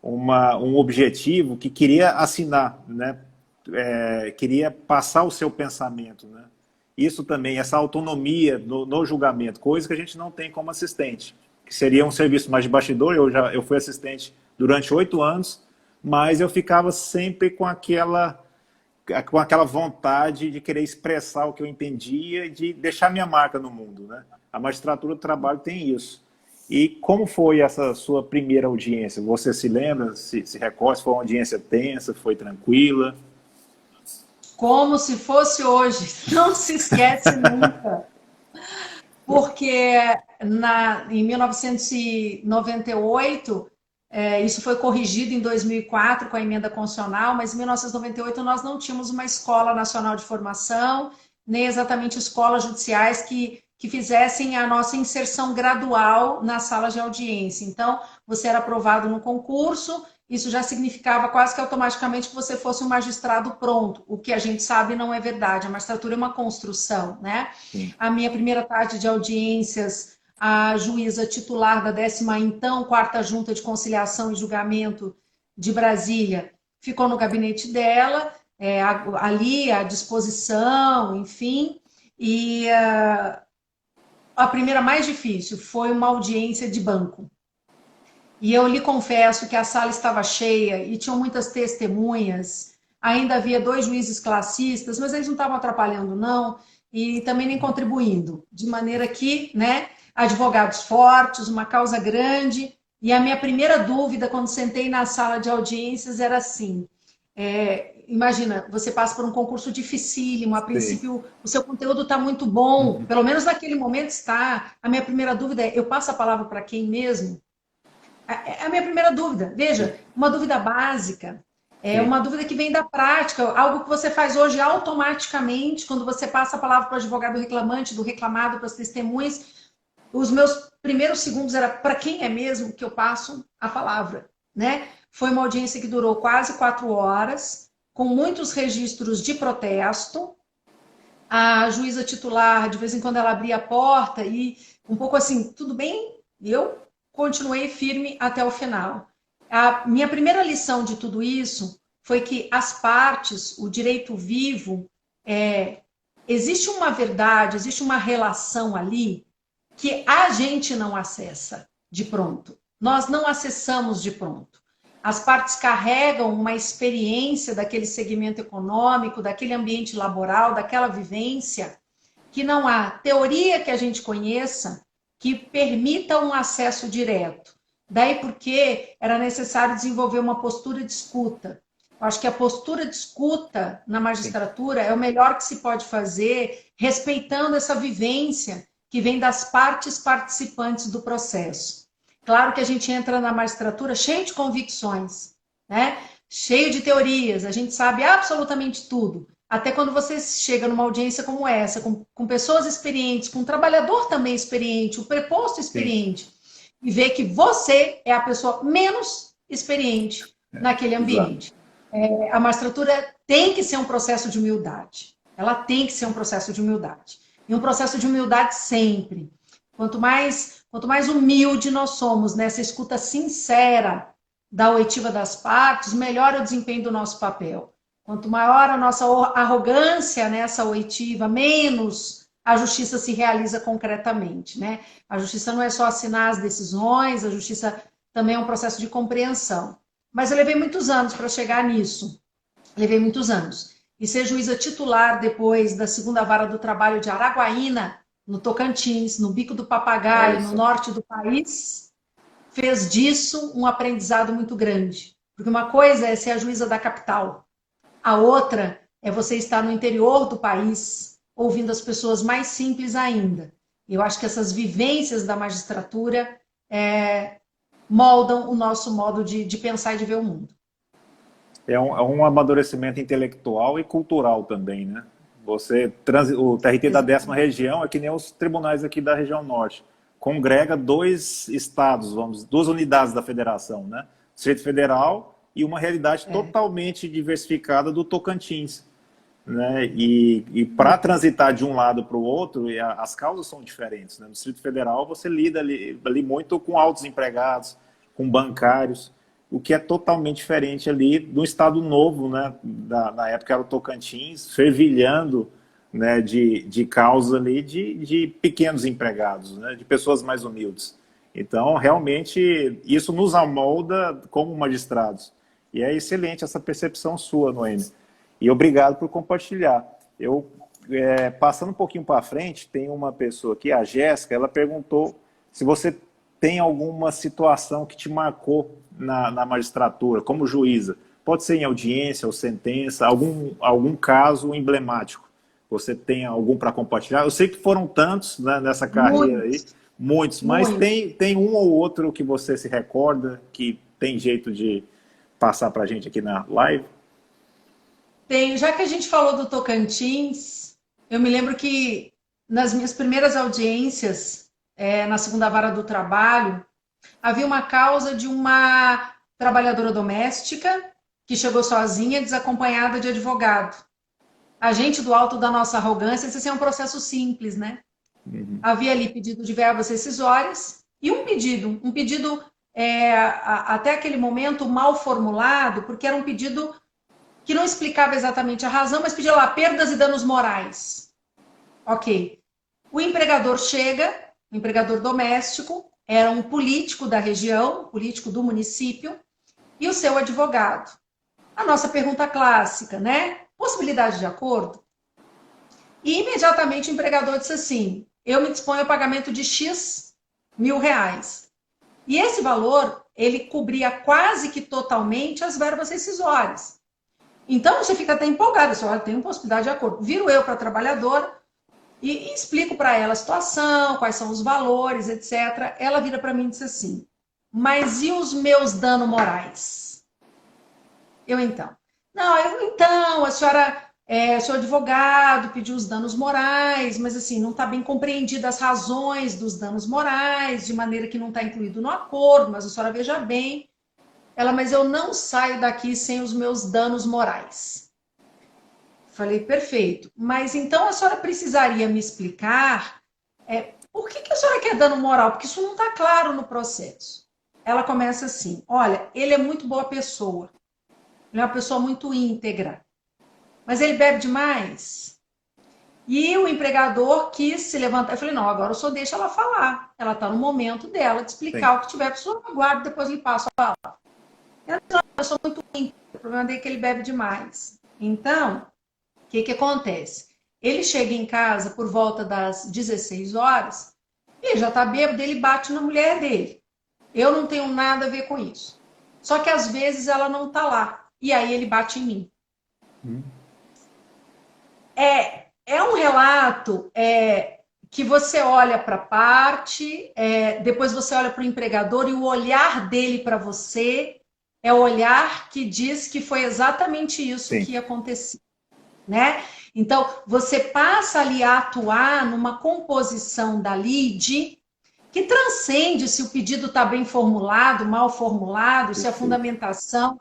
um objetivo que queria assinar, né? Queria passar o seu pensamento, né? Isso também, essa autonomia no julgamento, coisa que a gente não tem como assistente, que seria um serviço mais de bastidor. Eu fui assistente durante 8 anos, mas eu ficava sempre com aquela vontade de querer expressar o que eu entendia e de deixar minha marca no mundo, né? A magistratura do trabalho tem isso. E como foi essa sua primeira audiência? Você se lembra, se recorda, se foi uma audiência tensa, foi tranquila? Como se fosse hoje, não se esquece nunca. Porque em 1998, isso foi corrigido em 2004 com a emenda constitucional, mas em 1998 nós não tínhamos uma escola nacional de formação, nem exatamente escolas judiciais que fizessem a nossa inserção gradual nas salas de audiência. Então, você era aprovado no concurso, isso já significava quase que automaticamente que você fosse um magistrado pronto, o que a gente sabe não é verdade. A magistratura é uma construção, né? Sim. A minha primeira tarde de audiências, a juíza titular da 10ª, então, 4ª Junta de Conciliação e Julgamento de Brasília, ficou no gabinete dela, ali à disposição, enfim, e a primeira mais difícil foi uma audiência de banco. E eu lhe confesso que a sala estava cheia e tinham muitas testemunhas, ainda havia 2 juízes classistas, mas eles não estavam atrapalhando, não, e também nem contribuindo, de maneira que, né, advogados fortes, uma causa grande, e a minha primeira dúvida quando sentei na sala de audiências era assim, imagina, você passa por um concurso dificílimo, a princípio o seu conteúdo está muito bom, pelo menos naquele momento está, a minha primeira dúvida é, eu passo a palavra para quem mesmo? É a minha primeira dúvida. Veja, uma dúvida básica, uma dúvida que vem da prática, algo que você faz hoje automaticamente, quando você passa a palavra para o advogado reclamante, do reclamado, para as testemunhas. Os meus primeiros segundos era para quem é mesmo que eu passo a palavra, né? Foi uma audiência que durou quase 4 horas, com muitos registros de protesto. A juíza titular, de vez em quando, ela abria a porta e um pouco assim, tudo bem? Eu continuei firme até o final. A minha primeira lição de tudo isso foi que as partes, o direito vivo, existe uma verdade, existe uma relação ali que a gente não acessa de pronto. Nós não acessamos de pronto. As partes carregam uma experiência daquele segmento econômico, daquele ambiente laboral, daquela vivência, que não há teoria que a gente conheça que permita um acesso direto. Daí porque era necessário desenvolver uma postura de escuta. Eu acho que a postura de escuta na magistratura é o melhor que se pode fazer, respeitando essa vivência que vem das partes participantes do processo. Claro que a gente entra na magistratura cheio de convicções, né? Cheio de teorias, a gente sabe absolutamente tudo. Até quando você chega numa audiência como essa, com pessoas experientes, com um trabalhador também experiente, o preposto experiente, e vê que você é a pessoa menos experiente naquele ambiente. A magistratura tem que ser um processo de humildade. Ela tem que ser um processo de humildade. E um processo de humildade sempre. Quanto mais humilde nós somos nessa escuta sincera da oitiva das partes, melhor é o desempenho do nosso papel. Quanto maior a nossa arrogância nessa oitiva, menos a justiça se realiza concretamente, né? A justiça não é só assinar as decisões, a justiça também é um processo de compreensão. Mas eu levei muitos anos para chegar nisso. Levei muitos anos. E ser juíza titular depois da 2ª Vara do Trabalho de Araguaína, no Tocantins, no Bico do Papagaio, no norte do país, fez disso um aprendizado muito grande. Porque uma coisa é ser a juíza da capital, a outra é você estar no interior do país, ouvindo as pessoas mais simples ainda. Eu acho que essas vivências da magistratura moldam o nosso modo de pensar e de ver o mundo. É um amadurecimento intelectual e cultural também, né? O TRT da 10ª região é que nem os tribunais aqui da região norte. Congrega 2 estados, 2 unidades da federação, né? Distrito Federal e uma realidade totalmente diversificada do Tocantins, né? E para transitar de um lado para o outro, as causas são diferentes, né? No Distrito Federal você lida ali muito com altos empregados, com bancários, o que é totalmente diferente ali do estado novo, né? Na época era o Tocantins, fervilhando, né? De causas ali de pequenos empregados, né? De pessoas mais humildes. Então, realmente, isso nos amolda como magistrados. E é excelente essa percepção sua, Noêmia. E obrigado por compartilhar. Eu, passando um pouquinho para frente, tem uma pessoa aqui, a Jéssica, ela perguntou se você tem alguma situação que te marcou na magistratura, como juíza. Pode ser em audiência ou sentença, algum caso emblemático. Você tem algum para compartilhar? Eu sei que foram tantos, né, nessa carreira aí, muitos, mas tem um ou outro que você se recorda, que tem jeito de passar para a gente aqui na live? Tem, já que a gente falou do Tocantins, eu me lembro que nas minhas primeiras audiências, na segunda vara do trabalho, havia uma causa de uma trabalhadora doméstica que chegou sozinha, desacompanhada de advogado. A gente, do alto da nossa arrogância, disse assim, é um processo simples, né? Uhum. Havia ali pedido de verbas rescisórias e um pedido até aquele momento mal formulado, porque era um pedido que não explicava exatamente a razão, mas pedia lá perdas e danos morais. Ok. O empregador chega, o empregador doméstico, era um político da região, político do município, e o seu advogado. A nossa pergunta clássica, né? Possibilidade de acordo? E imediatamente o empregador disse assim, eu me disponho ao pagamento de X mil reais. E esse valor, ele cobria quase que totalmente as verbas rescisórias. Então você fica até empolgado, você olha, tem uma possibilidade de acordo. Viro eu para a trabalhadora e explico para ela a situação, quais são os valores, etc. Ela vira para mim e diz assim, mas e os meus danos morais? A senhora, seu advogado pediu os danos morais, mas assim, não está bem compreendida as razões dos danos morais, de maneira que não está incluído no acordo, mas a senhora veja bem. Mas eu não saio daqui sem os meus danos morais. Falei, perfeito. Mas então a senhora precisaria me explicar por que a senhora quer dano moral? Porque isso não está claro no processo. Ela começa assim, olha, ele é muito boa pessoa. Ele é uma pessoa muito íntegra. Mas ele bebe demais. E o empregador quis se levantar. Eu falei, não, agora eu só deixo ela falar. Ela está no momento dela de explicar o que tiver. A pessoa aguarda, depois lhe passo a palavra. Eu sou muito íntegra. O problema dele é que ele bebe demais. Então, o que acontece? Ele chega em casa por volta das 16 horas, e ele já está bêbado, ele bate na mulher dele. Eu não tenho nada a ver com isso. Só que às vezes ela não está lá. E aí ele bate em mim. É um relato que você olha para a parte, depois você olha para o empregador e o olhar dele para você é o olhar que diz que foi exatamente isso Sim. que aconteceu. Né? Então, você passa ali a atuar numa composição da lide que transcende se o pedido está bem formulado, mal formulado, se a fundamentação...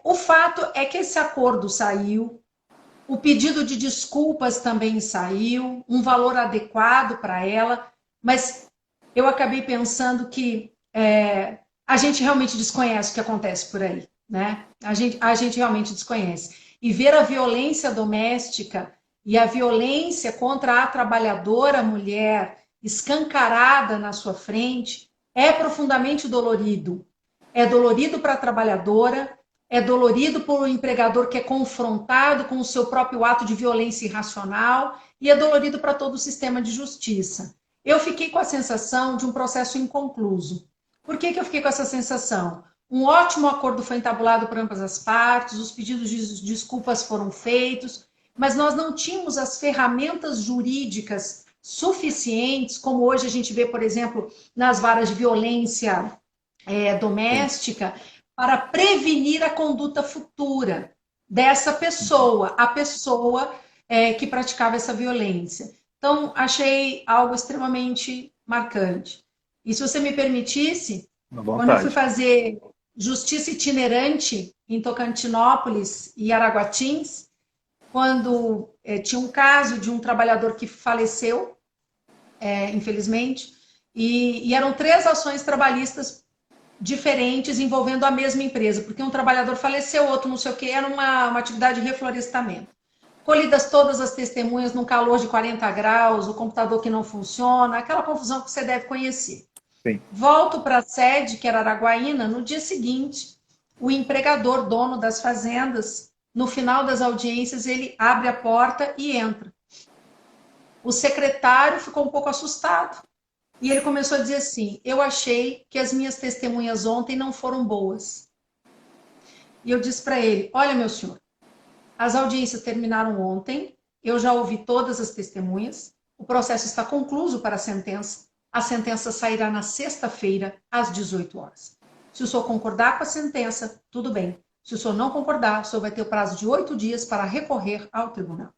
o fato é que esse acordo saiu, o pedido de desculpas também saiu, um valor adequado para ela, mas eu acabei pensando que a gente realmente desconhece o que acontece por aí, né? A gente realmente desconhece. E ver a violência doméstica e a violência contra a trabalhadora mulher escancarada na sua frente é profundamente dolorido. É dolorido para a trabalhadora, é dolorido para o empregador que é confrontado com o seu próprio ato de violência irracional e é dolorido para todo o sistema de justiça. Eu fiquei com a sensação de um processo inconcluso. Por que eu fiquei com essa sensação? Um ótimo acordo foi entabulado por ambas as partes, os pedidos de desculpas foram feitos, mas nós não tínhamos as ferramentas jurídicas suficientes, como hoje a gente vê, por exemplo, nas varas de violência doméstica, para prevenir a conduta futura dessa pessoa, a pessoa que praticava essa violência. Então, achei algo extremamente marcante. E se você me permitisse, quando eu fui fazer justiça itinerante em Tocantinópolis e Araguatins, quando tinha um caso de um trabalhador que faleceu, infelizmente, e eram 3 ações trabalhistas diferentes envolvendo a mesma empresa, porque um trabalhador faleceu, outro não sei o que, era uma atividade de reflorestamento. Colhidas todas as testemunhas num calor de 40 graus, o computador que não funciona, aquela confusão que você deve conhecer. Sim. Volto para a sede, que era Araguaína, no dia seguinte, o empregador, dono das fazendas, no final das audiências, ele abre a porta e entra. O secretário ficou um pouco assustado. E ele começou a dizer assim, eu achei que as minhas testemunhas ontem não foram boas. E eu disse para ele, olha, meu senhor, as audiências terminaram ontem, eu já ouvi todas as testemunhas, o processo está concluído para a sentença sairá na sexta-feira, às 18 horas. Se o senhor concordar com a sentença, tudo bem. Se o senhor não concordar, o senhor vai ter o prazo de 8 dias para recorrer ao tribunal.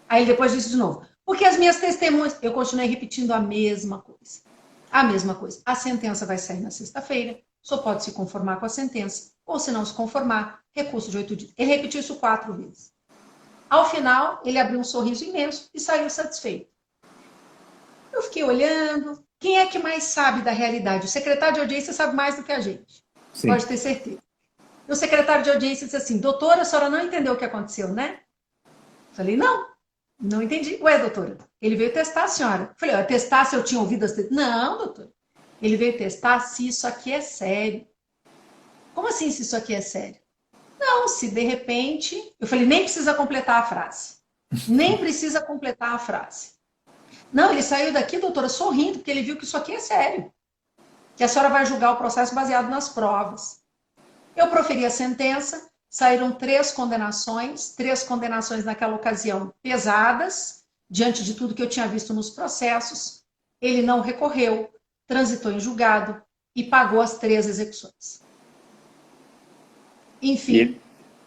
Aí ele depois disse de novo, porque as minhas testemunhas... Eu continuei repetindo a mesma coisa. A mesma coisa. A sentença vai sair na sexta-feira, o senhor pode se conformar com a sentença, ou se não se conformar, recurso de 8 dias. Ele repetiu isso 4 vezes. Ao final, ele abriu um sorriso imenso e saiu satisfeito. Eu fiquei olhando. Quem é que mais sabe da realidade? O secretário de audiência sabe mais do que a gente. Sim. Pode ter certeza. E o secretário de audiência disse assim, doutora, a senhora não entendeu o que aconteceu, né? Eu falei, não entendi. Ué, doutora, ele veio testar a senhora. Eu falei, testar se eu tinha ouvido as... Não, doutora. Ele veio testar se isso aqui é sério. Como assim se isso aqui é sério? Não, se de repente... Eu falei, nem precisa completar a frase. Nem precisa completar a frase. Não, ele saiu daqui, doutora, sorrindo, porque ele viu que isso aqui é sério. Que a senhora vai julgar o processo baseado nas provas. Eu proferi a sentença, saíram 3 condenações naquela ocasião pesadas, diante de tudo que eu tinha visto nos processos. Ele não recorreu, transitou em julgado e pagou as 3 execuções. Enfim,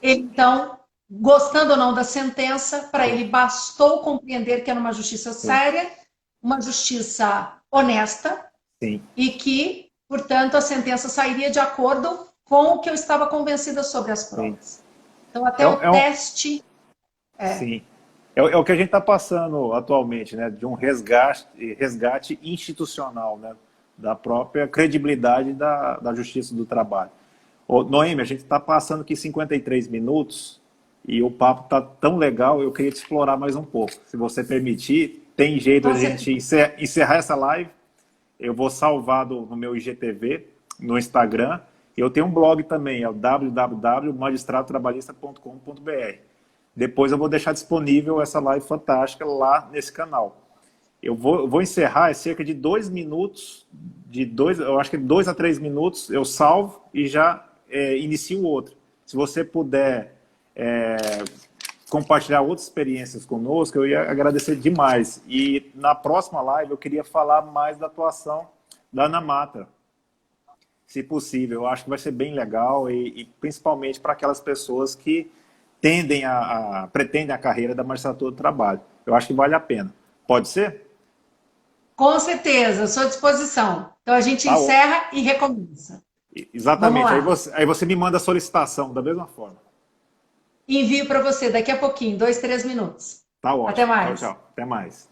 ele, então, gostando ou não da sentença, para ele bastou compreender que era uma justiça séria, uma justiça honesta, sim, e que, portanto, a sentença sairia de acordo com o que eu estava convencida sobre as provas. Sim. Então, até o teste... Sim. É o que a gente está passando atualmente, né? De um resgate institucional, né? Da própria credibilidade da Justiça do Trabalho. Noêmia, a gente está passando aqui 53 minutos e o papo está tão legal, eu queria te explorar mais um pouco. Se você permitir, tem jeito de a gente encerrar essa live. Eu vou salvar no meu IGTV, no Instagram. Eu tenho um blog também, é o www.magistradotrabalhista.com.br. Depois eu vou deixar disponível essa live fantástica lá nesse canal. Eu vou encerrar, é cerca de 2 minutos, eu acho que 2 a 3 minutos, eu salvo e já inicio o outro. Se você puder compartilhar outras experiências conosco, eu ia agradecer demais. E na próxima live eu queria falar mais da atuação da Ana Mata, se possível. Eu acho que vai ser bem legal e principalmente para aquelas pessoas que pretendem a carreira da magistratura do trabalho. Eu acho que vale a pena. Pode ser? Com certeza, sou à disposição. Então a gente encerra e recomeça. Exatamente. Aí você me manda a solicitação da mesma forma. Envio para você daqui a pouquinho, 2, 3 minutos. Tá ótimo. Até mais. Tchau, tchau. Até mais.